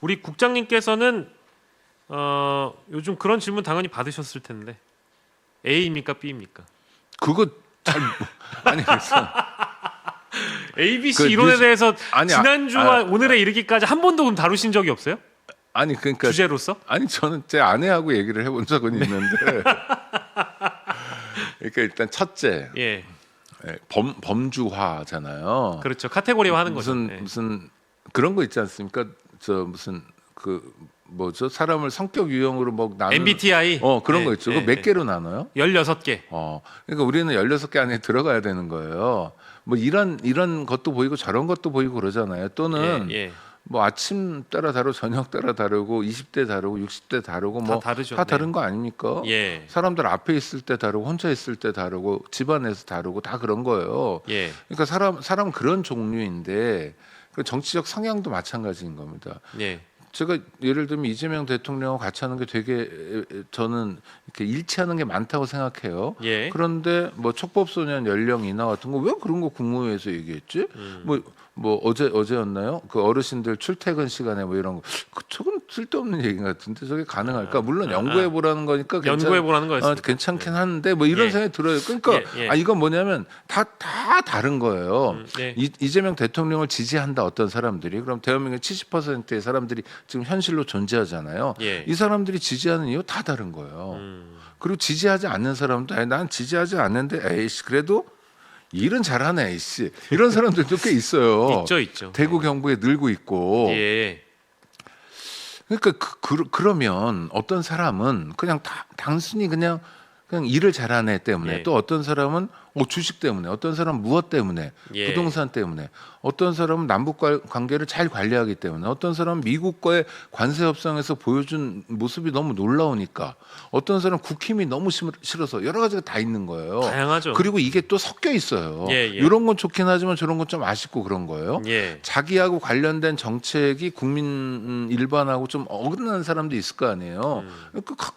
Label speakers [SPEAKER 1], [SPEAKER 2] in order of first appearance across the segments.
[SPEAKER 1] 우리 국장님께서는 요즘 그런 질문 당연히 받으셨을 텐데 A입니까 B입니까?
[SPEAKER 2] 그거 잘 아니 그래서
[SPEAKER 1] ABC
[SPEAKER 2] 그
[SPEAKER 1] 이론에
[SPEAKER 2] 뉴스-
[SPEAKER 1] 대해서
[SPEAKER 2] 아니,
[SPEAKER 1] 지난주와 오늘에 이르기까지 한 번도 그럼 다루신 적이 없어요?
[SPEAKER 2] 아니 그러니까
[SPEAKER 1] 주제로서?
[SPEAKER 2] 아니 저는 제 아내하고 얘기를 해본 적은 있는데 그러니까 일단 첫째
[SPEAKER 1] 예,
[SPEAKER 2] 범주화잖아요.
[SPEAKER 1] 그렇죠. 카테고리화 하는 거죠.
[SPEAKER 2] 무슨
[SPEAKER 1] 예.
[SPEAKER 2] 무슨 그런 거 있지 않습니까? 저 무슨 그 뭐죠? 사람을 성격 유형으로 뭐 나누는
[SPEAKER 1] MBTI
[SPEAKER 2] 그런
[SPEAKER 1] 예,
[SPEAKER 2] 거 있죠.
[SPEAKER 1] 예,
[SPEAKER 2] 그거 몇
[SPEAKER 1] 예.
[SPEAKER 2] 개로 나눠요?
[SPEAKER 1] 16개.
[SPEAKER 2] 그러니까 우리는 16개 안에 들어가야 되는 거예요. 뭐 이런 것도 보이고 저런 것도 보이고 그러잖아요. 또는
[SPEAKER 1] 예.
[SPEAKER 2] 뭐 아침 따라 다르고 저녁 따라 다르고 20대 다르고 60대 다르고
[SPEAKER 1] 다
[SPEAKER 2] 뭐
[SPEAKER 1] 다르죠.
[SPEAKER 2] 다
[SPEAKER 1] 네.
[SPEAKER 2] 다른 거 아닙니까?
[SPEAKER 1] 예.
[SPEAKER 2] 사람들 앞에 있을 때 다르고 혼자 있을 때 다르고 집안에서 다르고 다 그런 거예요.
[SPEAKER 1] 예.
[SPEAKER 2] 그러니까 사람 그런 종류인데 그 정치적 성향도 마찬가지인 겁니다.
[SPEAKER 1] 예.
[SPEAKER 2] 제가 예를 들면 이재명 대통령하고 같이 하는 게 되게 저는 이렇게 일치하는 게 많다고 생각해요.
[SPEAKER 1] 예.
[SPEAKER 2] 그런데 뭐 촉법소년 연령 인하 같은 거 왜 그런 거 국무회의에서 얘기했지? 뭐 어제였나요? 그 어르신들 출퇴근 시간에 뭐 이런 거 저건 쓸데없는 얘기 같은데 저게 가능할까? 물론 연구해 보라는 거니까
[SPEAKER 1] 연구해 보라는 거였어요.
[SPEAKER 2] 괜찮긴 한데 뭐 이런
[SPEAKER 1] 예.
[SPEAKER 2] 생각이 들어요. 그러니까
[SPEAKER 1] 예.
[SPEAKER 2] 이건 뭐냐면 다 다른 거예요.
[SPEAKER 1] 예.
[SPEAKER 2] 이재명 대통령을 지지한다 어떤 사람들이 그럼 대한민국 70%의 사람들이 지금 현실로 존재하잖아요.
[SPEAKER 1] 예.
[SPEAKER 2] 이 사람들이 지지하는 이유 다 다른 거예요. 그리고 지지하지 않는 사람도 난 지지하지 않는데 에이씨 그래도 일은 잘하네 에이씨 이런 사람들도 꽤 있어요.
[SPEAKER 1] 있죠.
[SPEAKER 2] 대구 경북에 늘고 있고.
[SPEAKER 1] 예.
[SPEAKER 2] 그러니까 그러면 어떤 사람은 그냥 단순히 그냥 일을 잘하네 때문에
[SPEAKER 1] 예.
[SPEAKER 2] 또 어떤 사람은 주식 때문에 어떤 사람은 무엇 때문에
[SPEAKER 1] 예.
[SPEAKER 2] 부동산 때문에 어떤 사람은 남북 관계를 잘 관리하기 때문에 어떤 사람은 미국과의 관세 협상에서 보여준 모습이 너무 놀라우니까 어떤 사람은 국힘이 너무 싫어서 여러 가지가 다 있는 거예요.
[SPEAKER 1] 다양하죠.
[SPEAKER 2] 그리고 이게 또 섞여 있어요.
[SPEAKER 1] 예.
[SPEAKER 2] 이런 건 좋긴 하지만 저런 건 좀 아쉽고 그런 거예요.
[SPEAKER 1] 예.
[SPEAKER 2] 자기하고 관련된 정책이 국민 일반하고 좀 어긋나는 사람도 있을 거 아니에요.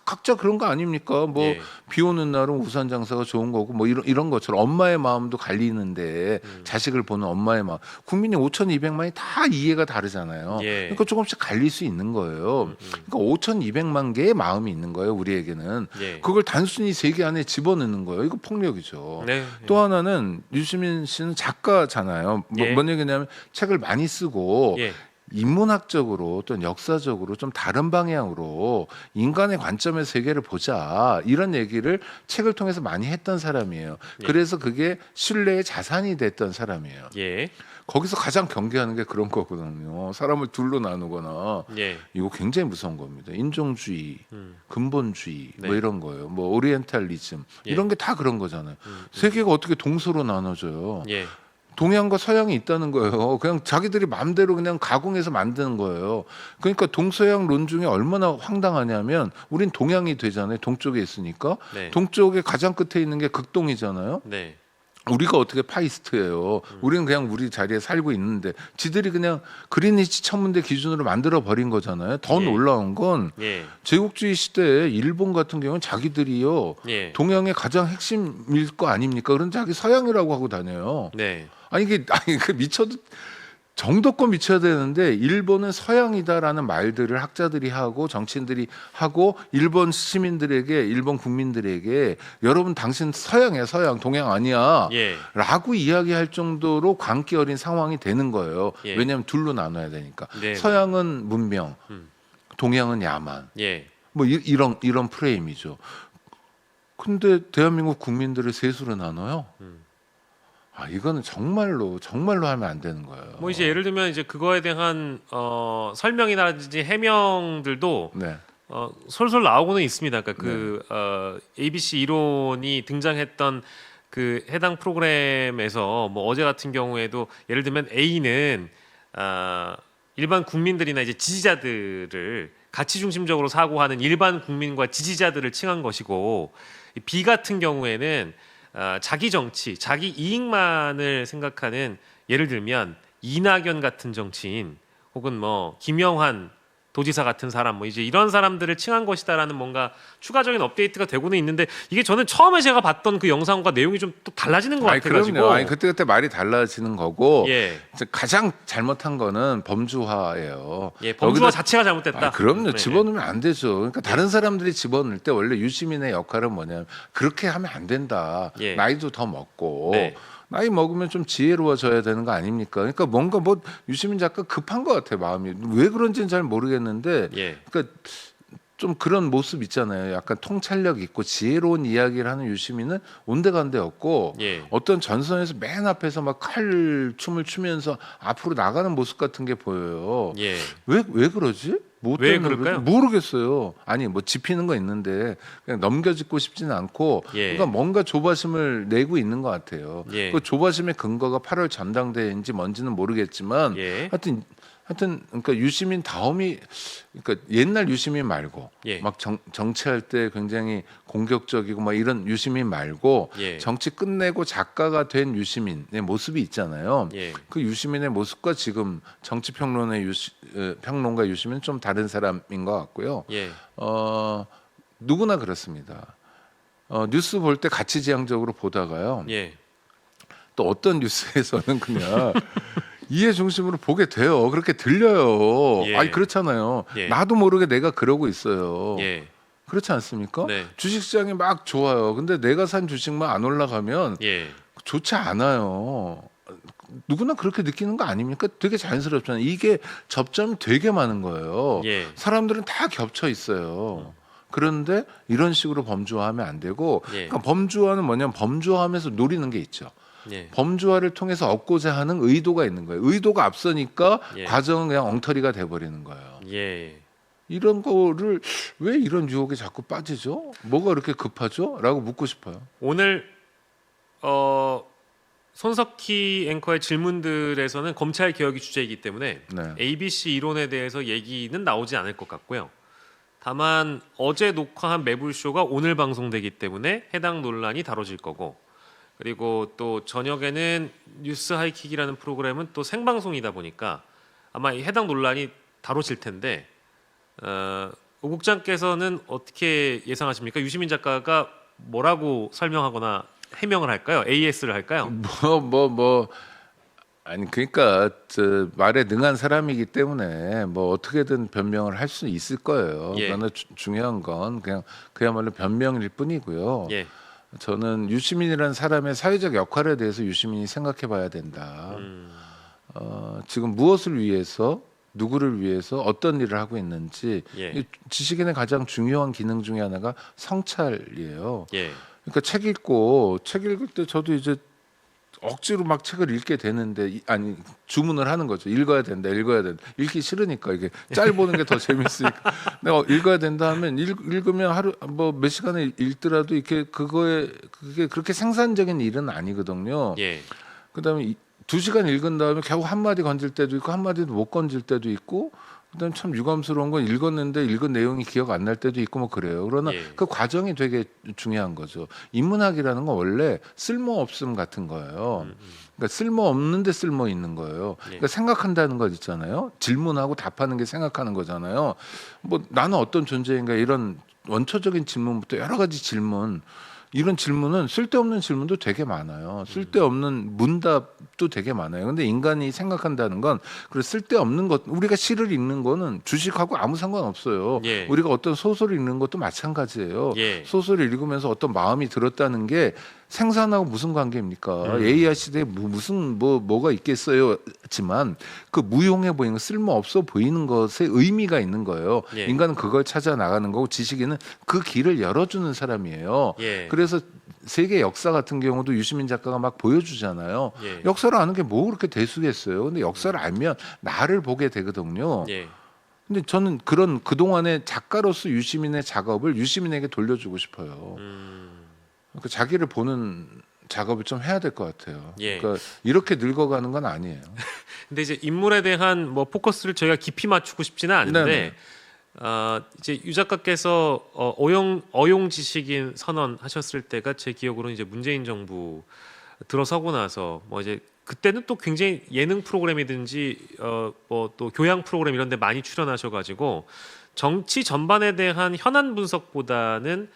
[SPEAKER 2] 각자 그런 거 아닙니까? 뭐
[SPEAKER 1] 예.
[SPEAKER 2] 비 오는 날은 우산 장사가 좋은 거고 뭐 이런 것처럼 엄마의 마음도 갈리는데 자식을 보는 엄마의 마음 국민이 5,200만이 다 이해가 다르잖아요.
[SPEAKER 1] 예.
[SPEAKER 2] 그러니까 조금씩 갈릴 수 있는 거예요. 그러니까 5,200만 개의 마음이 있는 거예요. 우리에게는
[SPEAKER 1] 예.
[SPEAKER 2] 그걸 단순히 세계 안에 집어넣는 거예요. 이거 폭력이죠.
[SPEAKER 1] 네.
[SPEAKER 2] 또 하나는 유시민 씨는 작가잖아요.
[SPEAKER 1] 예.
[SPEAKER 2] 뭔 얘기냐면 책을 많이 쓰고
[SPEAKER 1] 예.
[SPEAKER 2] 인문학적으로 또는 역사적으로 좀 다른 방향으로 인간의 관점에서 세계를 보자 이런 얘기를 책을 통해서 많이 했던 사람이에요.
[SPEAKER 1] 예.
[SPEAKER 2] 그래서 그게 신뢰의 자산이 됐던 사람이에요.
[SPEAKER 1] 예.
[SPEAKER 2] 거기서 가장 경계하는 게 그런 거거든요. 사람을 둘로 나누거나
[SPEAKER 1] 예.
[SPEAKER 2] 이거 굉장히 무서운 겁니다. 인종주의, 근본주의
[SPEAKER 1] 네.
[SPEAKER 2] 뭐 이런 거예요. 뭐 오리엔탈리즘
[SPEAKER 1] 예.
[SPEAKER 2] 이런 게 다 그런 거잖아요. 세계가 어떻게 동서로 나눠져요?
[SPEAKER 1] 예.
[SPEAKER 2] 동양과 서양이 있다는 거예요. 그냥 자기들이 마음대로 그냥 가공해서 만드는 거예요. 그러니까 동서양 론중에 얼마나 황당하냐면 우린 동양이 되잖아요. 동쪽에 있으니까.
[SPEAKER 1] 네.
[SPEAKER 2] 동쪽에 가장 끝에 있는 게 극동이잖아요.
[SPEAKER 1] 네.
[SPEAKER 2] 우리가 어떻게 파이스트예요. 우리는 그냥 우리 자리에 살고 있는데 지들이 그냥 그린위치 천문대 기준으로 만들어 버린 거잖아요. 더
[SPEAKER 1] 예.
[SPEAKER 2] 놀라운 건
[SPEAKER 1] 예.
[SPEAKER 2] 제국주의 시대에 일본 같은 경우는 자기들이요.
[SPEAKER 1] 예.
[SPEAKER 2] 동양의 가장 핵심일 거 아닙니까? 그런 자기 서양이라고 하고 다녀요.
[SPEAKER 1] 네.
[SPEAKER 2] 그 미쳐도 정도껏 미쳐야 되는데 일본은 서양이다라는 말들을 학자들이 하고 정치인들이 하고 일본 시민들에게 일본 국민들에게 여러분 당신 서양이야 서양 동양 아니야
[SPEAKER 1] 예.
[SPEAKER 2] 라고 이야기할 정도로 광기 어린 상황이 되는 거예요.
[SPEAKER 1] 예.
[SPEAKER 2] 왜냐하면 둘로 나눠야 되니까.
[SPEAKER 1] 네.
[SPEAKER 2] 서양은 문명 동양은 야만
[SPEAKER 1] 예.
[SPEAKER 2] 뭐 이런 프레임이죠. 근데 대한민국 국민들을 셋으로 나눠요. 이거는 정말로 하면 안 되는 거예요.
[SPEAKER 1] 뭐 이제 예를 들면 이제 그거에 대한 설명이라든지 해명들도
[SPEAKER 2] 네.
[SPEAKER 1] 솔솔 나오고는 있습니다. 그러니까 그 ABC 이론이 등장했던 그 해당 프로그램에서 뭐 어제 같은 경우에도 예를 들면 A는 일반 국민들이나 이제 지지자들을 가치 중심적으로 사고하는 일반 국민과 지지자들을 칭한 것이고 B 같은 경우에는 자기 정치, 자기 이익만을 생각하는 예를 들면 이낙연 같은 정치인 혹은 뭐 김영환 도지사 같은 사람 뭐 이제 이런 사람들을 칭한 것이다라는 뭔가 추가적인 업데이트가 되고는 있는데 이게 저는 처음에 제가 봤던 그 영상과 내용이 좀 또 달라지는 것
[SPEAKER 2] 아니
[SPEAKER 1] 같아가지고.
[SPEAKER 2] 그럼요. 아니 그때 말이 달라지는 거고
[SPEAKER 1] 예.
[SPEAKER 2] 이제 가장 잘못한 거는 범주화예요.
[SPEAKER 1] 예, 범주화
[SPEAKER 2] 여기다-
[SPEAKER 1] 자체가 잘못됐다.
[SPEAKER 2] 아, 그럼요.
[SPEAKER 1] 네.
[SPEAKER 2] 집어넣으면 안 되죠. 그러니까 다른 사람들이 집어넣을 때 원래 유시민의 역할은 뭐냐면 그렇게 하면 안 된다.
[SPEAKER 1] 예.
[SPEAKER 2] 나이도 더 먹고
[SPEAKER 1] 네.
[SPEAKER 2] 나이 먹으면 좀 지혜로워져야 되는 거 아닙니까? 그러니까 뭔가 뭐 유시민 작가 급한 것 같아 마음이. 왜 그런지는 잘 모르겠는데
[SPEAKER 1] 예.
[SPEAKER 2] 그러니까 좀 그런 모습 있잖아요. 약간 통찰력 있고 지혜로운 이야기를 하는 유시민은 온데간데 없고
[SPEAKER 1] 예.
[SPEAKER 2] 어떤 전선에서 맨 앞에서 막 칼 춤을 추면서 앞으로 나가는 모습 같은 게 보여요.
[SPEAKER 1] 예.
[SPEAKER 2] 왜 그러지? 뭐
[SPEAKER 1] 왜
[SPEAKER 2] 때문에
[SPEAKER 1] 그럴까요?
[SPEAKER 2] 그러지? 모르겠어요. 아니 뭐 짚히는 거 있는데 그냥 넘겨짚고 싶지는 않고
[SPEAKER 1] 예.
[SPEAKER 2] 그러니까 뭔가 조바심을 내고 있는 것 같아요.
[SPEAKER 1] 예.
[SPEAKER 2] 그 조바심의 근거가 8월 전당대회인지 뭔지는 모르겠지만
[SPEAKER 1] 예.
[SPEAKER 2] 하여튼 그러니까 유시민 다음이 그러니까 옛날 유시민 말고
[SPEAKER 1] 예.
[SPEAKER 2] 막 정치할 때 굉장히 공격적이고 막 이런 유시민 말고
[SPEAKER 1] 예.
[SPEAKER 2] 정치 끝내고 작가가 된 유시민의 모습이 있잖아요.
[SPEAKER 1] 예.
[SPEAKER 2] 그 유시민의 모습과 지금 정치 평론의 평론가 유시민은 좀 다른 사람인 것 같고요.
[SPEAKER 1] 예.
[SPEAKER 2] 누구나 그렇습니다. 뉴스 볼 때 가치지향적으로 보다가요.
[SPEAKER 1] 예.
[SPEAKER 2] 또 어떤 뉴스에서는 그냥 이해 중심으로 보게 돼요. 그렇게 들려요.
[SPEAKER 1] 예.
[SPEAKER 2] 아니 그렇잖아요.
[SPEAKER 1] 예.
[SPEAKER 2] 나도 모르게 내가 그러고 있어요.
[SPEAKER 1] 예.
[SPEAKER 2] 그렇지 않습니까?
[SPEAKER 1] 네.
[SPEAKER 2] 주식시장이 막 좋아요. 근데 내가 산 주식만 안 올라가면
[SPEAKER 1] 예.
[SPEAKER 2] 좋지 않아요. 누구나 그렇게 느끼는 거 아닙니까? 되게 자연스럽잖아요. 이게 접점이 되게 많은 거예요.
[SPEAKER 1] 예.
[SPEAKER 2] 사람들은 다 겹쳐 있어요. 그런데 이런 식으로 범주화하면 안 되고
[SPEAKER 1] 예.
[SPEAKER 2] 그러니까 범주화는 뭐냐면 범주화하면서 노리는 게 있죠.
[SPEAKER 1] 예.
[SPEAKER 2] 범주화를 통해서 얻고자 하는 의도가 있는 거예요. 의도가 앞서니까
[SPEAKER 1] 예.
[SPEAKER 2] 과정은 그냥 엉터리가 돼버리는 거예요.
[SPEAKER 1] 예.
[SPEAKER 2] 이런 거를 왜 이런 유혹에 자꾸 빠지죠? 뭐가 그렇게 급하죠? 라고 묻고 싶어요.
[SPEAKER 1] 오늘 손석희 앵커의 질문들에서는 검찰 개혁이 주제이기 때문에
[SPEAKER 2] 네.
[SPEAKER 1] ABC 이론에 대해서 얘기는 나오지 않을 것 같고요. 다만 어제 녹화한 매불쇼가 오늘 방송되기 때문에 해당 논란이 다뤄질 거고, 그리고 또 저녁에는 뉴스 하이킥이라는 프로그램은 또 생방송이다 보니까 아마 이 해당 논란이 다뤄질 텐데, 오 국장께서는 어떻게 예상하십니까? 유시민 작가가 뭐라고 설명하거나 해명을 할까요? AS를 할까요?
[SPEAKER 2] 아니 그러니까 말에 능한 사람이기 때문에 뭐 어떻게든 변명을 할 수 있을 거예요.
[SPEAKER 1] 예.
[SPEAKER 2] 그러나 중요한 건 그냥 그야말로 변명일 뿐이고요.
[SPEAKER 1] 예.
[SPEAKER 2] 저는 유시민이라는 사람의 사회적 역할에 대해서 유시민이 생각해봐야 된다. 지금 무엇을 위해서 누구를 위해서 어떤 일을 하고 있는지
[SPEAKER 1] 예.
[SPEAKER 2] 이 지식인의 가장 중요한 기능 중에 하나가 성찰이에요.
[SPEAKER 1] 예.
[SPEAKER 2] 그러니까 책 읽을 때 저도 이제 억지로 막 책을 읽게 되는데 아니 주문을 하는 거죠. 읽어야 된다. 읽기 싫으니까 이게 짤 보는 게 더 재밌으니까 내가 읽어야 된다 하면 읽으면 하루 뭐 몇 시간을 읽더라도 이렇게 그게 그렇게 생산적인 일은 아니거든요.
[SPEAKER 1] 예.
[SPEAKER 2] 그다음에 2시간 읽은 다음에 겨우 한 마디 건질 때도 있고 한 마디도 못 건질 때도 있고 그다음 참 유감스러운 건 읽었는데 읽은 내용이 기억 안 날 때도 있고 뭐 그래요. 그러나
[SPEAKER 1] 예.
[SPEAKER 2] 그 과정이 되게 중요한 거죠. 인문학이라는 건 원래 쓸모 없음 같은 거예요. 그러니까 쓸모 없는데 쓸모 있는 거예요. 그러니까 생각한다는 것 있잖아요. 질문하고 답하는 게 생각하는 거잖아요. 뭐 나는 어떤 존재인가 이런 원초적인 질문부터 여러 가지 질문 이런 질문은 쓸데없는 질문도 되게 많아요. 쓸데없는 문답도 되게 많아요. 근데 인간이 생각한다는 건 그 쓸데없는 것 우리가 시를 읽는 거는 주식하고 아무 상관없어요.
[SPEAKER 1] 예.
[SPEAKER 2] 우리가 어떤 소설을 읽는 것도 마찬가지예요.
[SPEAKER 1] 예.
[SPEAKER 2] 소설을 읽으면서 어떤 마음이 들었다는 게 생산하고 무슨 관계입니까? AI 시대에 무슨 뭐가 있겠어요?지만 그 무용해 보이는 거, 쓸모 없어 보이는 것에 의미가 있는 거예요.
[SPEAKER 1] 예.
[SPEAKER 2] 인간은 그걸 찾아 나가는 거고 지식인은 그 길을 열어주는 사람이에요.
[SPEAKER 1] 예.
[SPEAKER 2] 그래서 세계 역사 같은 경우도 유시민 작가가 막 보여주잖아요.
[SPEAKER 1] 예.
[SPEAKER 2] 역사를 아는 게 뭐 그렇게 대수겠어요. 근데 역사를 알면 나를 보게 되거든요.
[SPEAKER 1] 예.
[SPEAKER 2] 근데 저는 그동안의 작가로서 유시민의 작업을 유시민에게 돌려주고 싶어요. 그러니까 자기를 보는 작업을 좀 해야 될 것 같아요.
[SPEAKER 1] 예.
[SPEAKER 2] 그러니까 이렇게 늙어가는 건 아니에요.
[SPEAKER 1] 근데 이제 인물에 대한 뭐 포커스를 저희가 깊이 맞추고 싶지는 않은데
[SPEAKER 2] 네네.
[SPEAKER 1] 이제 유 작가께서 어용 지식인 선언하셨을 때가 제 기억으로는 이제 문재인 정부 들어서고 나서 뭐 이제 그때는 또 굉장히 예능 프로그램이든지 뭐 또 교양 프로그램 이런 데 많이 출연하셔가지고 정치 전반에 대한 현안 분석보다는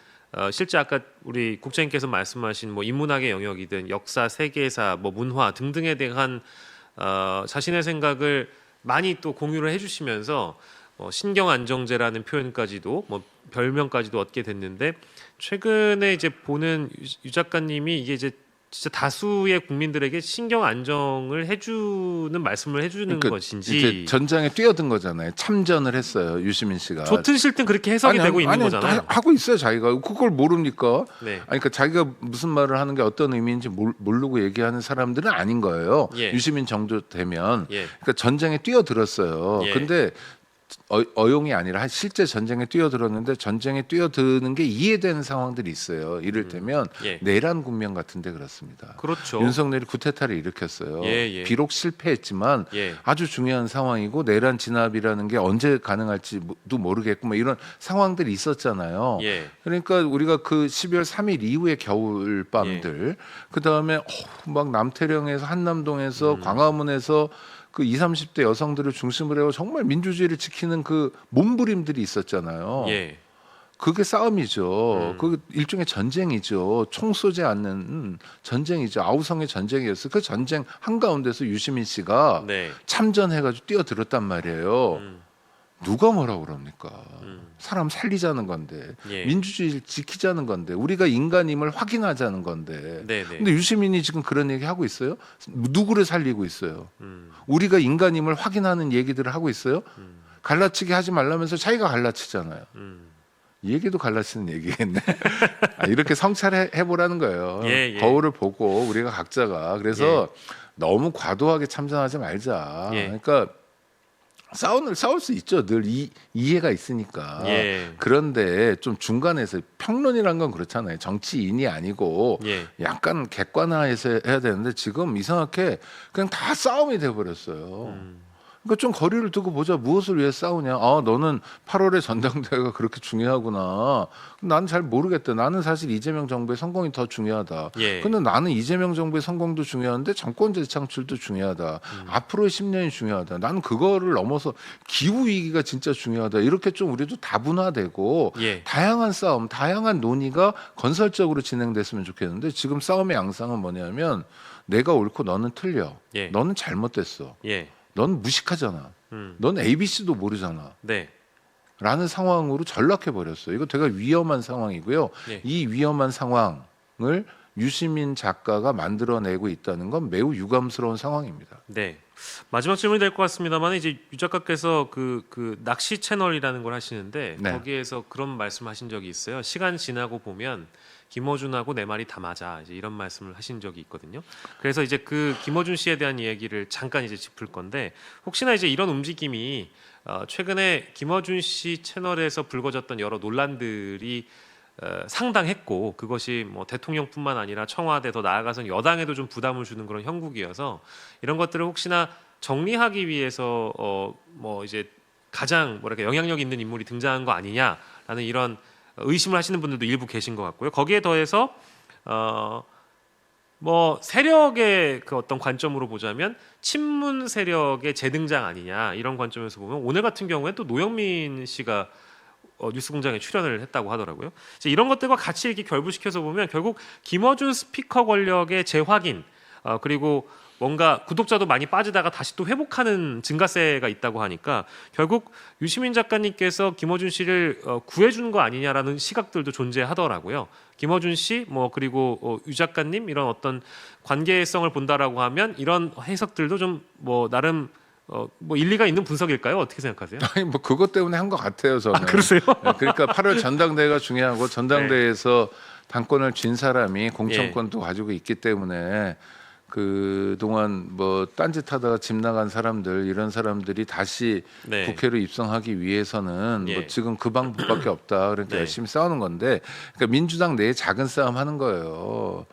[SPEAKER 1] 실제 아까 우리 국장님께서 말씀하신 뭐 인문학의 영역이든 역사, 세계사, 뭐 문화 등등에 대한 자신의 생각을 많이 또 공유를 해주시면서 신경안정제라는 표현까지도 뭐 별명까지도 얻게 됐는데 최근에 이제 보는 유 작가님이 이게 이제 진짜 다수의 국민들에게 신경 안정을 해주는 말씀을 해주는
[SPEAKER 2] 그러니까
[SPEAKER 1] 것인지
[SPEAKER 2] 이제 전장에 뛰어든 거잖아요. 참전을 했어요. 유시민 씨가.
[SPEAKER 1] 좋든 싫든 그렇게 해석이 되고 있는 거잖아요.
[SPEAKER 2] 하고 있어요. 자기가 그걸 모릅니까?
[SPEAKER 1] 네.
[SPEAKER 2] 아니, 그러니까 자기가 무슨 말을 하는 게 어떤 의미인지 모르고 얘기하는 사람들은 아닌 거예요.
[SPEAKER 1] 예.
[SPEAKER 2] 유시민 정도 되면.
[SPEAKER 1] 예.
[SPEAKER 2] 그러니까 전쟁에 뛰어들었어요.
[SPEAKER 1] 예.
[SPEAKER 2] 근데 어용이 아니라 실제 전쟁에 뛰어들었는데 전쟁에 뛰어드는 게 이해되는 상황들이 있어요. 이를테면
[SPEAKER 1] 예.
[SPEAKER 2] 내란 국면 같은데 그렇습니다.
[SPEAKER 1] 그렇죠.
[SPEAKER 2] 윤석열이 쿠데타를 일으켰어요.
[SPEAKER 1] 예, 예.
[SPEAKER 2] 비록 실패했지만
[SPEAKER 1] 예.
[SPEAKER 2] 아주 중요한 상황이고 내란 진압이라는 게 언제 가능할지도 모르겠고 뭐 이런 상황들이 있었잖아요.
[SPEAKER 1] 예.
[SPEAKER 2] 그러니까 우리가 그 12월 3일 이후의 겨울 밤들 그다음에 막 남태령에서 한남동에서 광화문에서 그 20, 30대 여성들을 중심으로 해서 정말 민주주의를 지키는 그 몸부림들이 있었잖아요.
[SPEAKER 1] 예.
[SPEAKER 2] 그게 싸움이죠. 그 일종의 전쟁이죠. 총 쏘지 않는 전쟁이죠. 아우성의 전쟁이었어요. 그 전쟁 한가운데서 유시민 씨가
[SPEAKER 1] 네.
[SPEAKER 2] 참전해가지고 뛰어들었단 말이에요. 누가 뭐라고 그럽니까? 사람 살리자는 건데
[SPEAKER 1] 예.
[SPEAKER 2] 민주주의를 지키자는 건데 우리가 인간임을 확인하자는 건데
[SPEAKER 1] 네, 네.
[SPEAKER 2] 근데 유시민이 지금 그런 얘기 하고 있어요? 누구를 살리고 있어요?
[SPEAKER 1] 음.
[SPEAKER 2] 우리가 인간임을 확인하는 얘기들을 하고 있어요? 갈라치기 하지 말라면서 자기가 갈라치잖아요. 이 얘기도 갈라치는 얘기겠네. 이렇게 성찰해 보라는 거예요.
[SPEAKER 1] 예, 예.
[SPEAKER 2] 거울을 보고 우리가 각자가 그래서 너무 과도하게 참전하지 말자.
[SPEAKER 1] 예.
[SPEAKER 2] 그러니까 싸울 수 있죠. 늘 이해가 있으니까.
[SPEAKER 1] 예.
[SPEAKER 2] 그런데 좀 중간에서 평론이란 건 그렇잖아요. 정치인이 아니고
[SPEAKER 1] 예.
[SPEAKER 2] 약간 객관화해서 해야 되는데 지금 이상하게 그냥 다 싸움이 돼버렸어요. 그러니까 좀 거리를 두고 보자. 무엇을 위해 싸우냐? 아, 너는 8월에 전당대회가 그렇게 중요하구나. 나는 잘 모르겠다. 나는 사실 이재명 정부의 성공이 더 중요하다.
[SPEAKER 1] 예.
[SPEAKER 2] 근데 나는 이재명 정부의 성공도 중요한데 정권 재창출도 중요하다. 앞으로의 10년이 중요하다. 나는 그거를 넘어서 기후 위기가 진짜 중요하다. 이렇게 좀 우리도 다분화되고
[SPEAKER 1] 예.
[SPEAKER 2] 다양한 싸움, 다양한 논의가 건설적으로 진행됐으면 좋겠는데 지금 싸움의 양상은 뭐냐면 내가 옳고 너는 틀려.
[SPEAKER 1] 예.
[SPEAKER 2] 너는 잘못됐어.
[SPEAKER 1] 예. 넌
[SPEAKER 2] 무식하잖아. 넌 ABC도 모르잖아.
[SPEAKER 1] 네.
[SPEAKER 2] 라는 상황으로 전락해 버렸어요. 이거 되게 위험한 상황이고요.
[SPEAKER 1] 예.
[SPEAKER 2] 이 위험한 상황을 유시민 작가가 만들어내고 있다는 건 매우 유감스러운 상황입니다.
[SPEAKER 1] 네. 마지막 질문이 될 것 같습니다만 이제 유 작가께서 그 낚시 채널이라는 걸 하시는데
[SPEAKER 2] 네.
[SPEAKER 1] 거기에서 그런 말씀하신 적이 있어요. 시간 지나고 보면 김어준하고 내 말이 다 맞아. 이제 이런 말씀을 하신 적이 있거든요. 그래서 이제 그 김어준 씨에 대한 이야기를 잠깐 이제 짚을 건데 혹시나 이제 이런 움직임이 최근에 김어준 씨 채널에서 불거졌던 여러 논란들이 상당했고 그것이 뭐 대통령뿐만 아니라 청와대 더 나아가선 여당에도 좀 부담을 주는 그런 형국이어서 이런 것들을 혹시나 정리하기 위해서 뭐 이제 가장 뭐랄까 영향력 있는 인물이 등장한 거 아니냐라는 이런 의심을 하시는 분들도 일부 계신 것 같고요. 거기에 더해서 뭐 세력의 그 어떤 관점으로 보자면 친문 세력의 재등장 아니냐 이런 관점에서 보면 오늘 같은 경우에 또 노영민 씨가 뉴스공장에 출연을 했다고 하더라고요. 이제 이런 것들과 같이 이렇게 결부시켜서 보면 결국 김어준 스피커 권력의 재확인 그리고 뭔가 구독자도 많이 빠지다가 다시 또 회복하는 증가세가 있다고 하니까 결국 유시민 작가님께서 김어준 씨를 구해준 거 아니냐라는 시각들도 존재하더라고요. 김어준 씨, 뭐 그리고 유 작가님 이런 어떤 관계성을 본다라고 하면 이런 해석들도 좀 뭐 나름 뭐 일리가 있는 분석일까요? 어떻게 생각하세요?
[SPEAKER 2] 아니 뭐 그것 때문에 한 것 같아요 저는.
[SPEAKER 1] 그러세요?
[SPEAKER 2] 네, 그러니까 8월 전당대회가 중요하고 전당대회에서 당권을 쥔 사람이 공천권도 가지고 있기 때문에 그 동안 뭐 딴짓하다가 집 나간 사람들 이런 사람들이 다시
[SPEAKER 1] 네.
[SPEAKER 2] 국회로 입성하기 위해서는
[SPEAKER 1] 예.
[SPEAKER 2] 뭐 지금 그 방법밖에 없다. 그러니까
[SPEAKER 1] 네.
[SPEAKER 2] 열심히 싸우는 건데 그러니까 민주당 내에 작은 싸움 하는 거예요.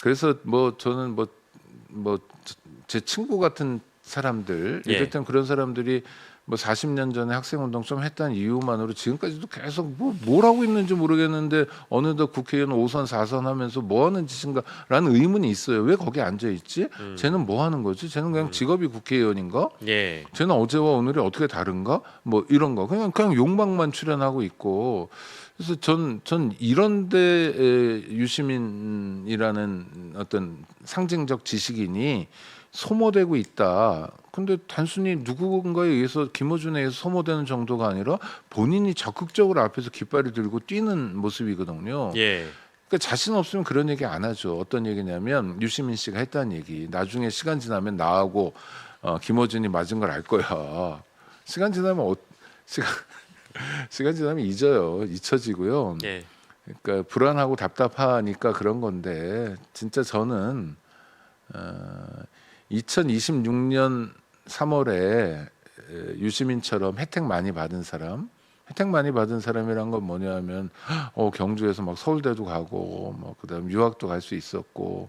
[SPEAKER 2] 그래서 뭐 저는 뭐 제 친구 같은 사람들
[SPEAKER 1] 예.
[SPEAKER 2] 이럴 땐 그런 사람들이 뭐 40년 전에 학생운동 좀 했다는 이유만으로 지금까지도 계속 뭘 하고 있는지 모르겠는데 어느덧 국회의원 5선 4선 하면서 뭐 하는 짓인가라는 의문이 있어요. 왜 거기 앉아 있지? 쟤는 뭐 하는 거지? 쟤는 그냥 직업이 국회의원인가?
[SPEAKER 1] 예.
[SPEAKER 2] 쟤는 어제와 오늘이 어떻게 다른가? 뭐 이런 거 그냥 욕망만 출연하고 있고. 그래서 전 이런데 유시민이라는 어떤 상징적 지식인이 소모되고 있다. 근데 단순히 누군가에 의해서 김어준에 의해서 소모되는 정도가 아니라 본인이 적극적으로 앞에서 깃발을 들고 뛰는 모습이거든요.
[SPEAKER 1] 예.
[SPEAKER 2] 그러니까 자신 없으면 그런 얘기 안 하죠. 어떤 얘기냐면 유시민 씨가 했다는 얘기. 나중에 시간 지나면 나하고 김어준이 맞은 걸 알 거야. 시간 지나면 시간 지나면 잊혀지고요.
[SPEAKER 1] 예.
[SPEAKER 2] 그러니까 불안하고 답답하니까 그런 건데 진짜 저는 2026년 3월에 유시민처럼 혜택 많이 받은 사람이란 건 뭐냐면 경주에서 막 서울대도 가고 뭐 그다음 유학도 갈 수 있었고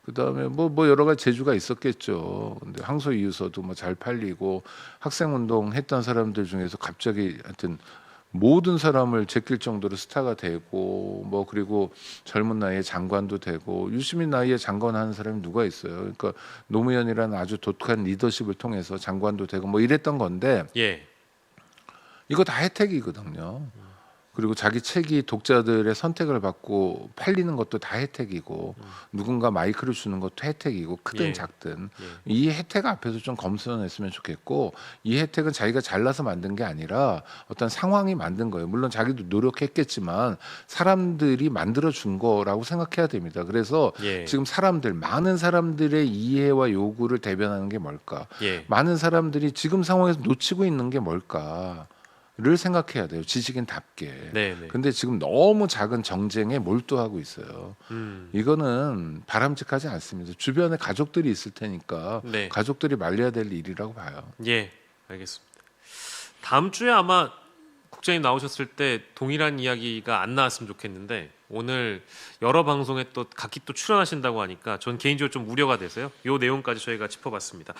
[SPEAKER 2] 그다음에 뭐 여러 가지 재주가 있었겠죠. 근데 항소 이유서도 뭐 잘 팔리고 학생 운동 했던 사람들 중에서 갑자기 하여튼 모든 사람을 제낄 정도로 스타가 되고 뭐 그리고 젊은 나이에 장관도 되고 유시민 나이에 장관 하는 사람이 누가 있어요. 그러니까 노무현이라는 아주 독특한 리더십을 통해서 장관도 되고 뭐 이랬던 건데
[SPEAKER 1] 예.
[SPEAKER 2] 이거 다 혜택이거든요. 그리고 자기 책이 독자들의 선택을 받고 팔리는 것도 다 혜택이고 누군가 마이크를 주는 것도 혜택이고 크든
[SPEAKER 1] 예.
[SPEAKER 2] 작든
[SPEAKER 1] 예.
[SPEAKER 2] 이 혜택 앞에서 좀 검수했으면 좋겠고 이 혜택은 자기가 잘나서 만든 게 아니라 어떤 상황이 만든 거예요. 물론 자기도 노력했겠지만 사람들이 만들어 준 거라고 생각해야 됩니다. 그래서
[SPEAKER 1] 예.
[SPEAKER 2] 지금 많은 사람들의 이해와 요구를 대변하는 게 뭘까?
[SPEAKER 1] 예.
[SPEAKER 2] 많은 사람들이 지금 상황에서 놓치고 있는 게 뭘까? 를 생각해야 돼요. 지식인답게.
[SPEAKER 1] 네, 네.
[SPEAKER 2] 근데 지금 너무 작은 정쟁에 몰두하고 있어요.
[SPEAKER 1] 음.
[SPEAKER 2] 이거는 바람직하지 않습니다. 주변에 가족들이 있을 테니까
[SPEAKER 1] 네.
[SPEAKER 2] 가족들이 말려야 될 일이라고 봐요.
[SPEAKER 1] 예. 알겠습니다. 다음 주에 아마 국장님 나오셨을 때 동일한 이야기가 안 나왔으면 좋겠는데 오늘 여러 방송에 또 각기 또 출연하신다고 하니까 전 개인적으로 좀 우려가 돼서요. 요 내용까지 저희가 짚어봤습니다.